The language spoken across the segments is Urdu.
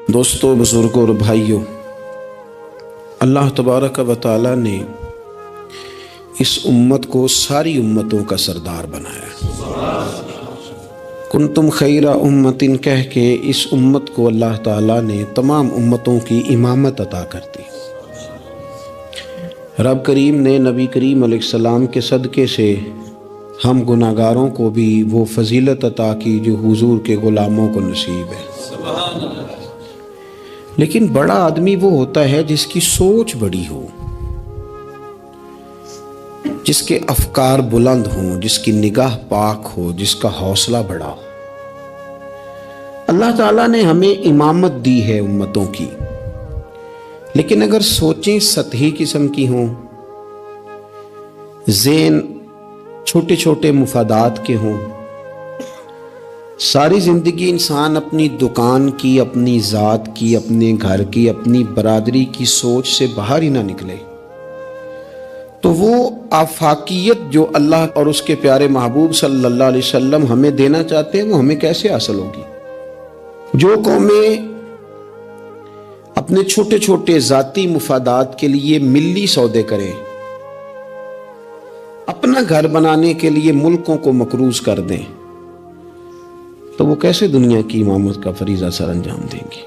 دوستو، بزرگوں اور بھائیوں، اللہ تبارک و تعالی نے اس امت کو ساری امتوں کا سردار بنایا۔ کنتم خیر امت کہہ کے اس امت کو اللہ تعالیٰ نے تمام امتوں کی امامت عطا کر دی۔ رب کریم نے نبی کریم علیہ السلام کے صدقے سے ہم گناہگاروں کو بھی وہ فضیلت عطا کی جو حضور کے غلاموں کو نصیب ہے۔ لیکن بڑا آدمی وہ ہوتا ہے جس کی سوچ بڑی ہو، جس کے افکار بلند ہوں، جس کی نگاہ پاک ہو، جس کا حوصلہ بڑا ہو۔ اللہ تعالیٰ نے ہمیں امامت دی ہے امتوں کی، لیکن اگر سوچیں سطحی قسم کی ہوں، ذہن چھوٹے چھوٹے مفادات کے ہوں، ساری زندگی انسان اپنی دکان کی، اپنی ذات کی، اپنے گھر کی، اپنی برادری کی سوچ سے باہر ہی نہ نکلے، تو وہ آفاقیت جو اللہ اور اس کے پیارے محبوب صلی اللہ علیہ وسلم ہمیں دینا چاہتے ہیں وہ ہمیں کیسے حاصل ہوگی؟ جو قومیں اپنے چھوٹے چھوٹے ذاتی مفادات کے لیے ملی سودے کریں، اپنا گھر بنانے کے لیے ملکوں کو مقروض کر دیں، تو وہ کیسے دنیا کی امامت کا فریضہ سر انجام دیں گی؟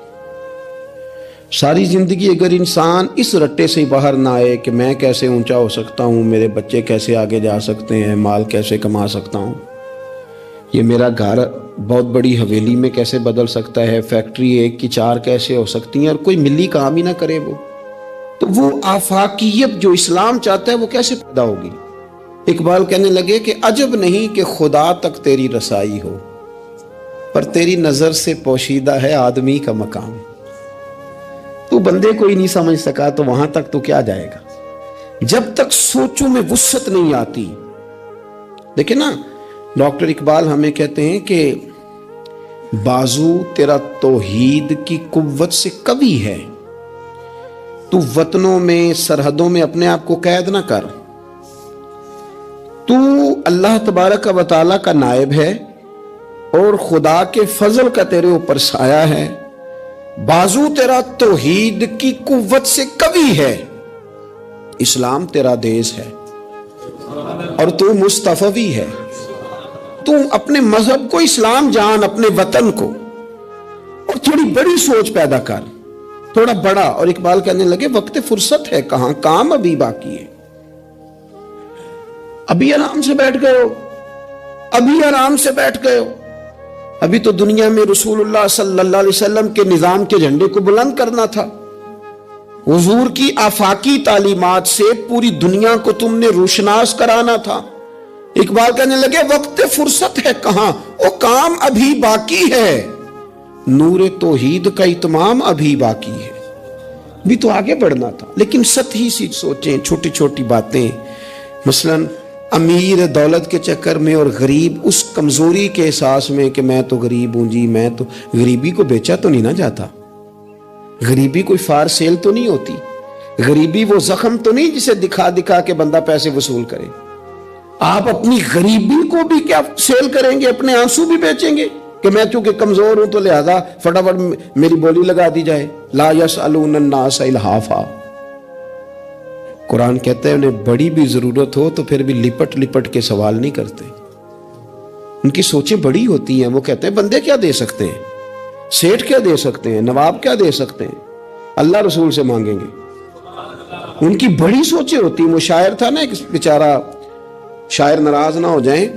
ساری زندگی اگر انسان اس رٹے سے باہر نہ آئے کہ میں کیسے اونچا ہو سکتا ہوں، میرے بچے کیسے آگے جا سکتے ہیں، مال کیسے کما سکتا ہوں، یہ میرا گھر بہت بڑی حویلی میں کیسے بدل سکتا ہے، فیکٹری ایک کی 4 کیسے ہو سکتی ہیں، اور کوئی ملی کام ہی نہ کرے، تو وہ آفاقیت جو اسلام چاہتا ہے وہ کیسے پیدا ہوگی؟ اقبال کہنے لگے کہ عجب نہیں کہ خدا تک تیری رسائی ہو، پر تیری نظر سے پوشیدہ ہے آدمی کا مقام۔ تو بندے کو ہی نہیں سمجھ سکا تو وہاں تک تو کیا جائے گا؟ جب تک سوچوں میں وسعت نہیں آتی۔ دیکھیں نا، ڈاکٹر اقبال ہمیں کہتے ہیں کہ بازو تیرا توحید کی قوت سے قوی ہے، تو وطنوں میں سرحدوں میں اپنے آپ کو قید نہ کر، تو اللہ تبارک و تعالی کا نائب ہے اور خدا کے فضل کا تیرے اوپر سایہ ہے، بازو تیرا توحید کی قوت سے قوی ہے، اسلام تیرا دیس ہے اور تو مصطفی ہے۔ تو اپنے مذہب کو اسلام جان، اپنے وطن کو، اور تھوڑی بڑی سوچ پیدا کر، تھوڑا بڑا۔ اور اقبال کہنے لگے وقت فرصت ہے کہاں، کام ابھی باقی ہے، ابھی آرام سے بیٹھ گئے ہو، ابھی آرام سے بیٹھ گئے ہو، ابھی تو دنیا میں رسول اللہ صلی اللہ علیہ وسلم کے نظام کے جھنڈے کو بلند کرنا تھا، حضور کی آفاقی تعلیمات سے پوری دنیا کو تم نے روشناس کرانا تھا۔ اقبال کہنے لگے وقت فرصت ہے کہاں، وہ کام ابھی باقی ہے، نور توحید کا اتمام ابھی باقی ہے، بھی تو آگے بڑھنا تھا۔ لیکن سطحی سی سوچیں، چھوٹی چھوٹی باتیں، مثلاً امیر دولت کے چکر میں اور غریب اس کمزوری کے احساس میں کہ میں تو غریب ہوں جی، میں تو، غریبی کو بیچا تو نہیں نہ جاتا، غریبی کوئی فار سیل تو نہیں ہوتی، غریبی وہ زخم تو نہیں جسے دکھا دکھا کے بندہ پیسے وصول کرے۔ آپ اپنی غریبی کو بھی کیا سیل کریں گے، اپنے آنسو بھی بیچیں گے کہ میں چونکہ کمزور ہوں تو لہذا فٹافٹ میری بولی لگا دی جائے؟ لا یسألون الناس الحافا۔ قرآن کہتا ہے انہیں بڑی بھی ضرورت ہو تو پھر بھی لپٹ لپٹ کے سوال نہیں کرتے، ان کی سوچیں بڑی ہوتی ہیں۔ وہ کہتے ہیں بندے کیا دے سکتے ہیں، سیٹھ کیا دے سکتے ہیں، نواب کیا دے سکتے ہیں، اللہ رسول سے مانگیں گے۔ ان کی بڑی سوچیں ہوتی ہیں۔ وہ شاعر تھا نا ایک بیچارہ، شاعر ناراض نہ ہو جائیں،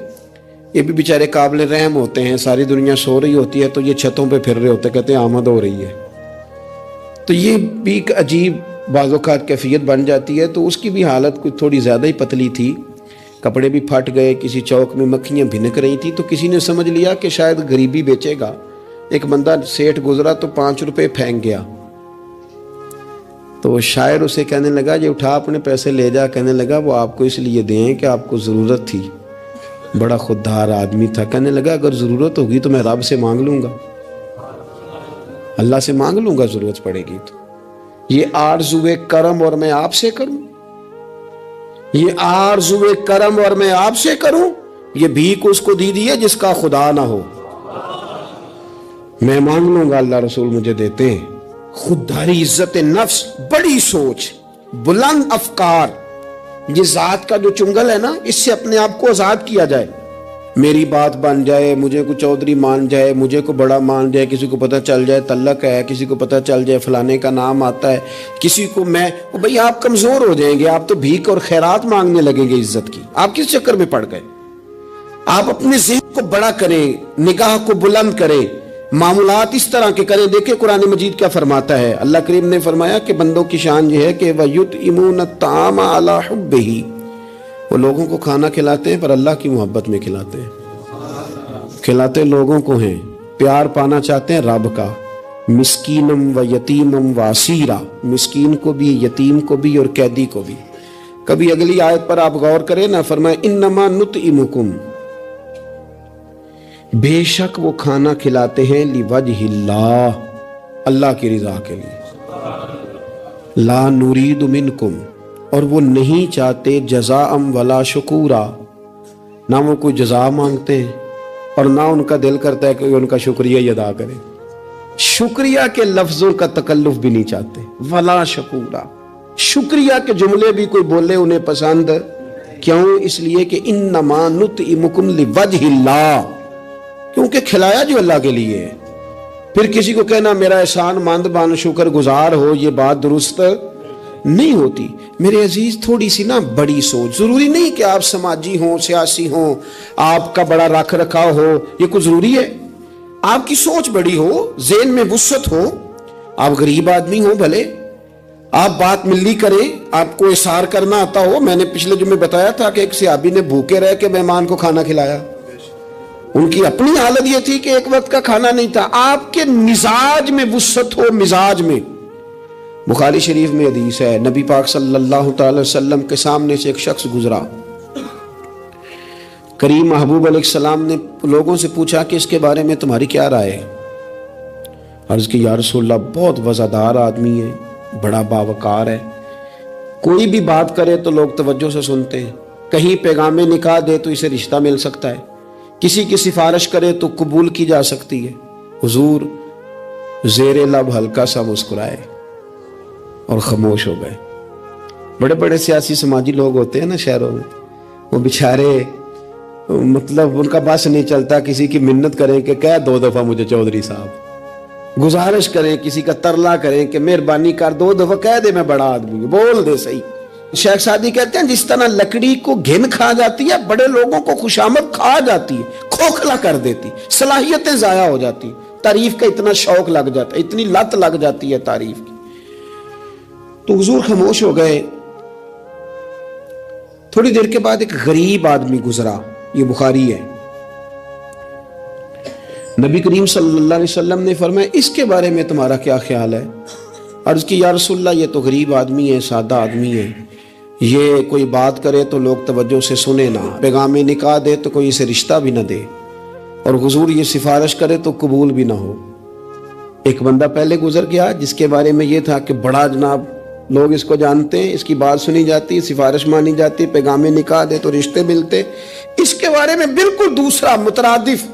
یہ بھی بیچارے قابل رحم ہوتے ہیں، ساری دنیا سو رہی ہوتی ہے تو یہ چھتوں پہ پھر رہے ہوتے، کہتے ہیں آمد ہو رہی ہے، تو یہ بھی ایک عجیب بعض اوقات کیفیت بن جاتی ہے۔ تو اس کی بھی حالت کچھ تھوڑی زیادہ ہی پتلی تھی، کپڑے بھی پھٹ گئے، کسی چوک میں مکھیاں بھنک رہی تھی، تو کسی نے سمجھ لیا کہ شاید غریبی بیچے گا۔ ایک بندہ سیٹھ گزرا تو 5 روپے پھینک گیا، تو شاعر اسے کہنے لگا یہ اٹھا اپنے پیسے لے جا۔ کہنے لگا وہ آپ کو اس لیے دیں کہ آپ کو ضرورت تھی، بڑا خوددار آدمی تھا۔ کہنے لگا اگر ضرورت ہوگی تو میں رب سے مانگ لوں گا، اللہ سے مانگ لوں گا ضرورت پڑے گی تو۔ یہ آرزوئے کرم اور میں آپ سے کروں، یہ آرزوئے کرم اور میں آپ سے کروں، یہ بھیک اس کو دی ہے جس کا خدا نہ ہو۔ میں مانگ لوں گا اللہ رسول مجھے دیتے ہیں. خودداری، عزت نفس، بڑی سوچ، بلند افکار، یہ ذات کا جو چنگل ہے نا، اس سے اپنے آپ کو آزاد کیا جائے. میری بات بن جائے، مجھے کو چودھری مان جائے، مجھے کو بڑا مان جائے، کسی کو پتہ چل جائے تعلق ہے، کسی کو پتہ چل جائے فلانے کا نام آتا ہے، کسی کو میں بھئی آپ کمزور ہو جائیں گے، آپ تو بھیک اور خیرات مانگنے لگیں گے عزت کی. آپ کس چکر میں پڑ گئے؟ آپ اپنے ذہن کو بڑا کریں، نگاہ کو بلند کریں، معاملات اس طرح کے کریں. دیکھیں قرآن مجید کیا فرماتا ہے. اللہ کریم نے فرمایا کہ بندوں کی شان یہ ہے کہ وَيُطْعِمُونَ الطَّعَامَ عَلَىٰ حُبِّهِ، وہ لوگوں کو کھانا کھلاتے ہیں پر اللہ کی محبت میں کھلاتے ہیں. کھلاتے لوگوں کو ہیں، پیار پانا چاہتے ہیں رب کا. مسکینم و یتیمم و اسیرا، مسکین کو بھی، یتیم کو بھی اور قیدی کو بھی. کبھی اگلی آیت پر آپ غور کریں نا، فرمائے انما نطعمکم، بے شک وہ کھانا کھلاتے ہیں لوجہ اللہ، اللہ کی رضا کے لیے. لا نرید منکم، اور وہ نہیں چاہتے جزاء ولا شکورا، نہ وہ کوئی جزا مانگتے ہیں اور نہ ان کا دل کرتا ہے کہ ان کا شکریہ ہی ادا کرے. شکریہ کے لفظوں کا تکلف بھی نہیں چاہتے. ولا شکورا، شکریہ کے جملے بھی کوئی بولے انہیں پسند کیوں؟ اس لیے کہ انما نطعمکم لوجہ اللہ، کیونکہ کھلایا جو اللہ کے لیے ہے. پھر کسی کو کہنا میرا احسان مند بن، شکر گزار ہو، یہ بات درست نہیں ہوتی. میرے عزیز تھوڑی سی نا بڑی سوچ. ضروری نہیں کہ آپ سماجی ہوں، سیاسی ہوں، آپ کا بڑا رکھ رکھاؤ ہو، یہ کچھ ضروری ہے. آپ کی سوچ بڑی ہو، ذہن میں وسعت ہو، آپ غریب آدمی ہو بھلے، آپ بات ملی کریں، آپ کو اثار کرنا آتا ہو. میں نے پچھلے جمعے بتایا تھا کہ ایک صحابی نے بھوکے رہ کے مہمان کو کھانا کھلایا. ان کی اپنی حالت یہ تھی کہ ایک وقت کا کھانا نہیں تھا. آپ کے مزاج میں وسعت ہو، مزاج میں. بخاری شریف میں حدیث ہے، نبی پاک صلی اللہ تعالی وسلم کے سامنے سے ایک شخص گزرا. کریم محبوب علیہ السلام نے لوگوں سے پوچھا کہ اس کے بارے میں تمہاری کیا رائے ہے؟ عرض کی یا رسول اللہ بہت وزادار آدمی ہے، بڑا باوقار ہے، کوئی بھی بات کرے تو لوگ توجہ سے سنتے ہیں، کہیں پیغام نکاح دے تو اسے رشتہ مل سکتا ہے، کسی کی سفارش کرے تو قبول کی جا سکتی ہے. حضور زیر لب ہلکا سا مسکرائے اور خاموش ہو گئے. بڑے بڑے سیاسی سماجی لوگ ہوتے ہیں نا شہروں میں، وہ بیچارے مطلب ان کا بس نہیں چلتا، کسی کی منت کریں کہ کہہ 2 دفعہ مجھے چودھری صاحب، گزارش کریں، کسی کا ترلا کریں کہ مہربانی کر 2 دفعہ کہہ دے میں بڑا آدمی، بول دے صحیح. شیخ سعدی کہتے ہیں جس طرح لکڑی کو گھن کھا جاتی ہے، بڑے لوگوں کو خوشامد کھا جاتی ہے، کھوکھلا کر دیتی، صلاحیتیں ضائع ہو جاتی، تعریف کا اتنا شوق لگ جاتا ہے، اتنی لت لگ جاتی ہے تعریف کی. تو حضور خاموش ہو گئے. تھوڑی دیر کے بعد ایک غریب آدمی گزرا، یہ بخاری ہے. نبی کریم صلی اللہ علیہ وسلم نے فرمایا اس کے بارے میں تمہارا کیا خیال ہے؟ عرض کی یا رسول اللہ یہ تو غریب آدمی ہے، سادہ آدمی ہے، یہ کوئی بات کرے تو لوگ توجہ سے سنے نہ، پیغام نکاح دے تو کوئی اسے رشتہ بھی نہ دے، اور حضور یہ سفارش کرے تو قبول بھی نہ ہو. ایک بندہ پہلے گزر گیا جس کے بارے میں یہ تھا کہ بڑا جناب لوگ اس کو جانتے ہیں، اس کی بات سنی جاتی، سفارش مانی جاتی، پیغام نکاح دے تو رشتے ملتے. اس کے بارے میں بالکل دوسرا مترادف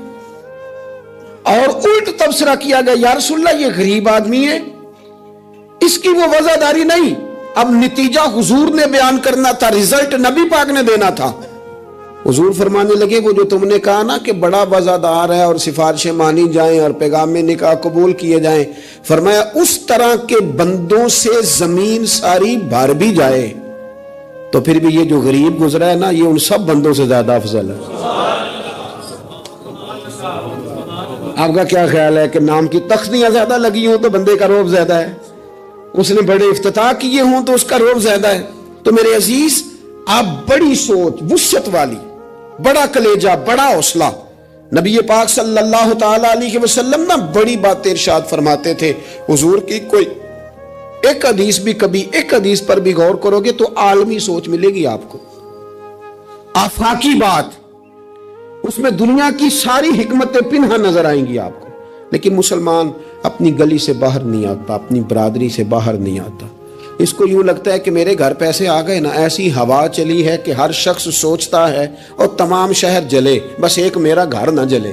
اور الٹ تبصرہ کیا گیا، یا رسول اللہ یہ غریب آدمی ہے، اس کی وہ وزاداری نہیں. اب نتیجہ حضور نے بیان کرنا تھا، رزلٹ نبی پاک نے دینا تھا. حضور فرمانے لگے وہ جو تم نے کہا نا کہ بڑا وزادار ہے اور سفارشیں مانی جائیں اور پیغام نکاح قبول کیے جائیں، فرمایا اس طرح کے بندوں سے زمین ساری بھر بھی جائے تو پھر بھی یہ جو غریب گزرا ہے نا، یہ ان سب بندوں سے زیادہ افضل ہے. آپ کا کیا خیال ہے کہ نام کی تختیاں زیادہ لگی ہوں تو بندے کا رعب زیادہ ہے، اس نے بڑے افتتاح کیے ہوں تو اس کا رعب زیادہ ہے؟ تو میرے عزیز آپ بڑی سوچ، وسعت والی، بڑا کلیجہ، بڑا حوصلہ. نبی پاک صلی اللہ تعالی علیہ وسلم نا بڑی باتیں ارشاد فرماتے تھے. حضور کی کوئی ایک حدیث بھی، کبھی ایک حدیث پر بھی غور کرو گے تو عالمی سوچ ملے گی آپ کو، آفاقی بات، اس میں دنیا کی ساری حکمتیں پنہا نظر آئیں گی آپ کو. لیکن مسلمان اپنی گلی سے باہر نہیں آتا، اپنی برادری سے باہر نہیں آتا. اس کو یوں لگتا ہے کہ میرے گھر پیسے آ گئے نا، ایسی ہوا چلی ہے کہ ہر شخص سوچتا ہے اور تمام شہر جلے، بس ایک میرا گھر نہ جلے.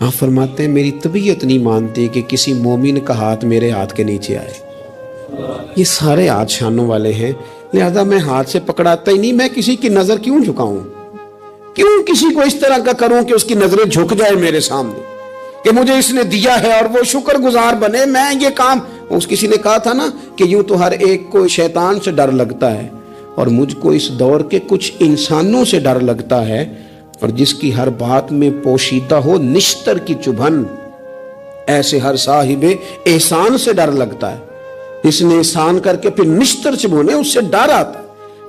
آپ فرماتے ہیں میری طبیعت نہیں مانتی کہ کسی مومن کا ہاتھ میرے ہاتھ کے نیچے آئے. یہ سارے ہاتھ شانوں والے ہیں، لہذا میں ہاتھ سے پکڑاتا ہی نہیں. میں کسی کی نظر کیوں جھکاؤں؟ کیوں کسی کو اس طرح کا کروں کہ اس کی نظریں جھک جائے میرے سامنے کہ مجھے اس نے دیا ہے اور وہ شکر گزار بنے. میں یہ کام، اس کسی نے کہا تھا نا کہ یوں تو ہر ایک کو شیطان سے ڈر لگتا ہے، اور مجھ کو اس دور کے کچھ انسانوں سے ڈر لگتا ہے، اور جس کی ہر بات میں پوشیدہ ہو نشتر کی چبھن، ایسے ہر صاحب احسان سے ڈر لگتا ہے. اس نے احسان کر کے پھر نشتر چبھونے، اس سے ڈر آتا.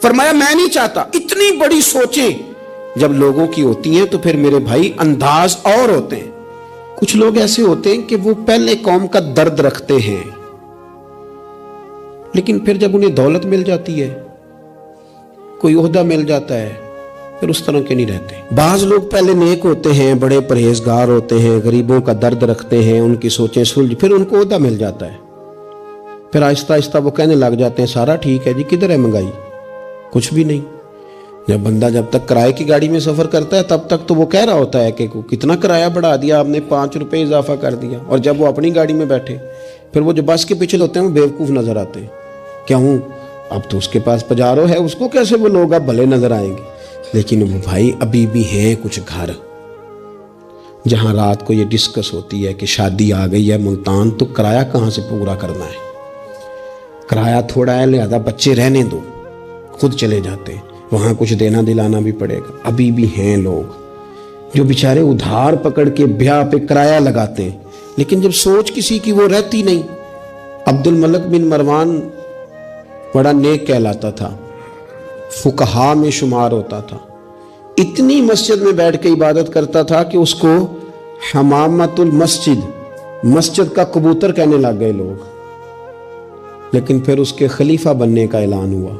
فرمایا میں نہیں چاہتا. اتنی بڑی سوچیں جب لوگوں کی ہوتی ہیں تو پھر میرے بھائی انداز اور ہوتے ہیں. کچھ لوگ ایسے ہوتے ہیں کہ وہ پہلے قوم کا درد رکھتے ہیں، لیکن پھر جب انہیں دولت مل جاتی ہے، کوئی عہدہ مل جاتا ہے، پھر اس طرح کے نہیں رہتے. بعض لوگ پہلے نیک ہوتے ہیں، بڑے پرہیزگار ہوتے ہیں، غریبوں کا درد رکھتے ہیں، ان کی سوچیں سلجھ، پھر ان کو عہدہ مل جاتا ہے، پھر آہستہ آہستہ وہ کہنے لگ جاتے ہیں سارا ٹھیک ہے جی، کدھر ہے مہنگائی؟ کچھ بھی نہیں. جب بندہ جب تک کرائے کی گاڑی میں سفر کرتا ہے تب تک تو وہ کہہ رہا ہوتا ہے کہ کتنا کرایہ بڑھا دیا آپ نے، 5 روپے اضافہ کر دیا. اور جب وہ اپنی گاڑی میں بیٹھے پھر وہ جو بس کے پیچھے ہوتے ہیں وہ بیوقوف نظر آتے ہیں. کیا ہوں اب تو اس کے پاس پجارو ہے، اس کو کیسے وہ لوگ اب بھلے نظر آئیں گے. لیکن وہ بھائی ابھی بھی ہیں کچھ گھر جہاں رات کو یہ ڈسکس ہوتی ہے کہ شادی آ گئی ہے ملتان تو کرایہ کہاں سے پورا کرنا ہے. کرایہ تھوڑا ہے لہذا بچے رہنے دو، خود چلے جاتے ہیں، وہاں کچھ دینا دلانا بھی پڑے گا. ابھی بھی ہیں لوگ جو بیچارے ادھار پکڑ کے بیاہ پہ کرایہ لگاتے ہیں، لیکن جب سوچ کسی کی وہ رہتی نہیں. عبد الملک بن مروان بڑا نیک کہلاتا تھا، فقہا میں شمار ہوتا تھا. اتنی مسجد میں بیٹھ کے عبادت کرتا تھا کہ اس کو حمامت المسجد، مسجد کا کبوتر کہنے لگ گئے لوگ. لیکن پھر اس کے خلیفہ بننے کا اعلان ہوا.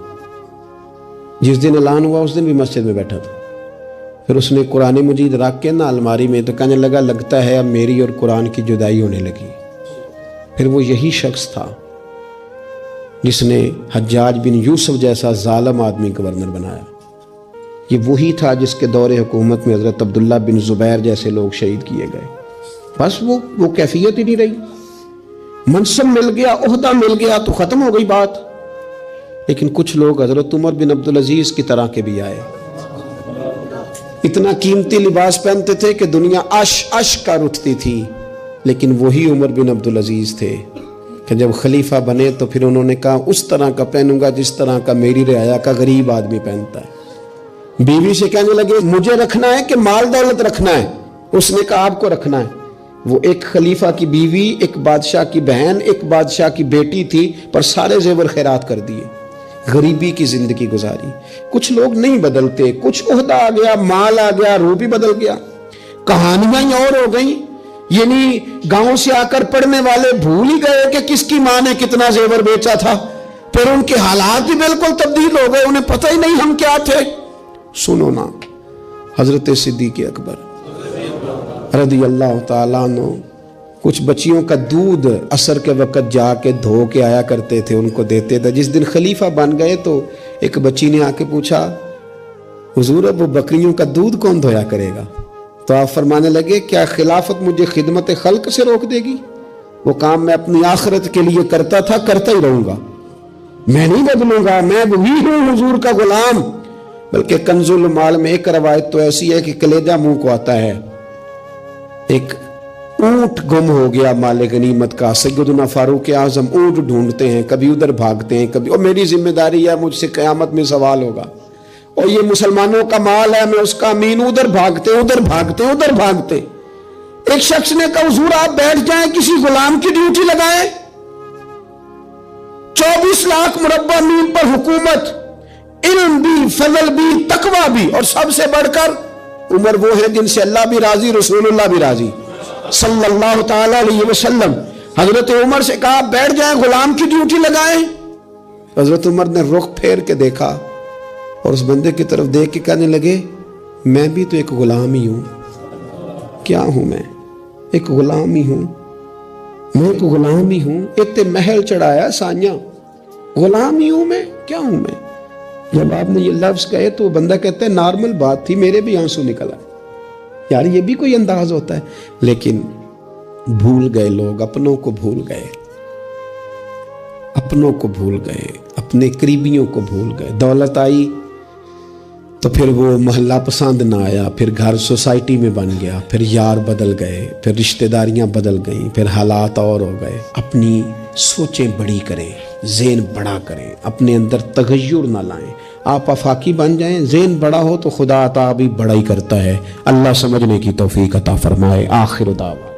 جس دن اعلان ہوا اس دن بھی مسجد میں بیٹھا تھا. پھر اس نے قرآن مجید رکھ کے نا الماری میں، تو کہنے لگتا ہے اب میری اور قرآن کی جدائی ہونے لگی. پھر وہ یہی شخص تھا جس نے حجاج بن یوسف جیسا ظالم آدمی گورنر بنایا. یہ وہی تھا جس کے دور حکومت میں حضرت عبداللہ بن زبیر جیسے لوگ شہید کیے گئے. بس وہ کیفیت ہی نہیں رہی. منصب مل گیا، عہدہ مل گیا تو ختم ہو گئی بات. لیکن کچھ لوگ حضرت عمر بن عبدالعزیز کی طرح کے بھی آئے، اتنا قیمتی لباس پہنتے تھے کہ دنیا عش کر اٹھتی تھی. لیکن وہی عمر بن عبدالعزیز تھے کہ جب خلیفہ بنے تو پھر انہوں نے کہا اس طرح کا پہنوں گا جس طرح کا میری رعایا کا غریب آدمی پہنتا ہے. بیوی سے کہنے لگے مجھے رکھنا ہے کہ مال دولت رکھنا ہے؟ اس نے کہا آپ کو رکھنا ہے. وہ ایک خلیفہ کی بیوی، ایک بادشاہ کی بہن، ایک بادشاہ کی بیٹی تھی، پر سارے زیور خیرات کر دیے، غریبی کی زندگی گزاری. کچھ لوگ نہیں بدلتے، کچھ عہدہ آ گیا، مال آ گیا، روح بھی بدل گیا. کہانیاں ہی اور ہو گئیں. یعنی گاؤں سے آ کر پڑھنے والے بھول ہی گئے کہ کس کی ماں نے کتنا زیور بیچا تھا. پھر ان کے حالات بھی بالکل تبدیل ہو گئے، انہیں پتہ ہی نہیں ہم کیا تھے. سنو نا، حضرت صدیق اکبر رضی اللہ تعالیٰ عنہ کچھ بچیوں کا دودھ عصر کے وقت جا کے دھو کے آیا کرتے تھے، ان کو دیتے تھے. جس دن خلیفہ بن گئے تو ایک بچی نے آ کے پوچھا حضور اب وہ بکریوں کا دودھ کون دھویا کرے گا؟ تو آپ فرمانے لگے کیا خلافت مجھے خدمت خلق سے روک دے گی؟ وہ کام میں اپنی آخرت کے لیے کرتا تھا، کرتا ہی رہوں گا، میں نہیں بدلوں گا، میں وہی ہوں حضور کا غلام. بلکہ کنز المال میں ایک روایت تو ایسی ہے کہ کلیجہ منہ کو آتا ہے. ایک اونٹ گم ہو گیا مال غنیمت کا، سیدنا فاروق اعظم اونٹ ڈھونڈتے ہیں، کبھی ادھر بھاگتے ہیں، کبھی اور میری ذمہ داری ہے، مجھ سے قیامت میں سوال ہوگا، اور یہ مسلمانوں کا مال ہے، میں اس کا امین. ادھر بھاگتے ادھر بھاگتے ادھر بھاگتے. ایک شخص نے کہا حضور آپ بیٹھ جائیں، کسی غلام کی ڈیوٹی لگائیں. 24 لاکھ مربع میل پر حکومت، علم بھی، فضل بھی، تقوی بھی، اور سب سے بڑھ کر عمر وہ ہے جن سے اللہ بھی راضی، رسول اللہ بھی راضی صلی اللہ تعالی علیہ وسلم. حضرت عمر سے کہا بیٹھ جائیں، غلام کی ڈیوٹی لگائیں. حضرت عمر نے رخ پھیر کے دیکھا اور اس بندے کی طرف دیکھ کے کہنے لگے میں بھی تو ایک غلام ہی ہوں. کیا ہوں میں؟ ایک غلام ہی ہوں. میں ایک غلام ہی ہوں. اتنے محل چڑھایا سانیاں، غلام ہی ہوں میں. کیا ہوں میں؟ جب آپ نے یہ لفظ کہے تو وہ بندہ کہتا ہے نارمل بات تھی، میرے بھی آنسو نکل آئے. یار یہ بھی کوئی انداز ہوتا ہے. لیکن بھول گئے لوگ، اپنوں کو بھول گئے، اپنوں کو بھول گئے، اپنے قریبیوں کو بھول گئے. دولت آئی تو پھر وہ محلہ پسند نہ آیا، پھر گھر سوسائٹی میں بن گیا، پھر یار بدل گئے، پھر رشتہ داریاں بدل گئیں، پھر حالات اور ہو گئے. اپنی سوچیں بڑی کریں، ذہن بڑا کریں، اپنے اندر تغیر نہ لائیں. آپ آفاقی بن جائیں، ذہن بڑا ہو تو خدا عطا بھی بڑا ہی کرتا ہے. اللہ سمجھنے کی توفیق عطا فرمائے. آخر دعوانا